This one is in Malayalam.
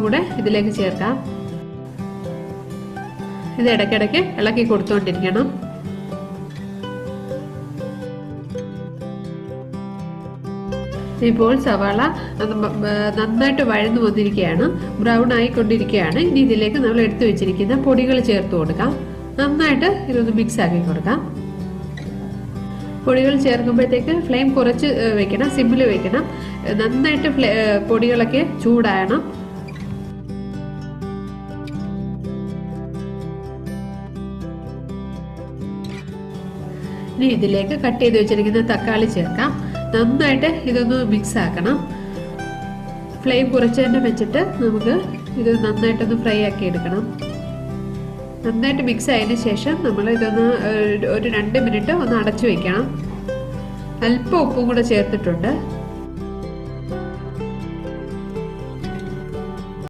കൂടെ ഇതിലേക്ക് ചേർക്കാം. ഇത് ഇടയ്ക്കിടയ്ക്ക് ഇളക്കി കൊടുത്തുകൊണ്ടിരിക്കണം. ഇപ്പോൾ സവാള നന്നായിട്ട് വഴന്നു വന്നിരിക്കുകയാണ്, ബ്രൗൺ ആയിക്കൊണ്ടിരിക്കുകയാണ്. ഇനി ഇതിലേക്ക് നമ്മൾ എടുത്തു വെച്ചിരിക്കുന്ന പൊടികൾ ചേർത്ത് കൊടുക്കാം. നന്നായിട്ട് ഇതൊന്ന് മിക്സ് ആക്കി കൊടുക്കാം. പൊടികൾ ചേർക്കുമ്പോഴത്തേക്ക് ഫ്ലെയിം കുറച്ച് വെക്കണം, സിമ്മിൽ വെക്കണം. നന്നായിട്ട് പൊടികളൊക്കെ ചൂടാകണം. ഇനി ഇതിലേക്ക് കട്ട് ചെയ്ത് വെച്ചിരിക്കുന്ന തക്കാളി ചേർക്കാം. നന്നായിട്ട് ഇതൊന്ന് മിക്സ് ആക്കണം. ഫ്ലെയിം കുറച്ച് തന്നെ വെച്ചിട്ട് നമുക്ക് ഇത് നന്നായിട്ടൊന്ന് ഫ്രൈ ആക്കി എടുക്കണം. നന്നായിട്ട് മിക്സ് ആയതിനു ശേഷം നമ്മൾ ഇതൊന്ന് ഒരു 2 മിനിറ്റ് ഒന്ന് അടച്ചു വെക്കണം. അല്പം ഉപ്പും കൂടെ ചേർത്തിട്ടുണ്ട്.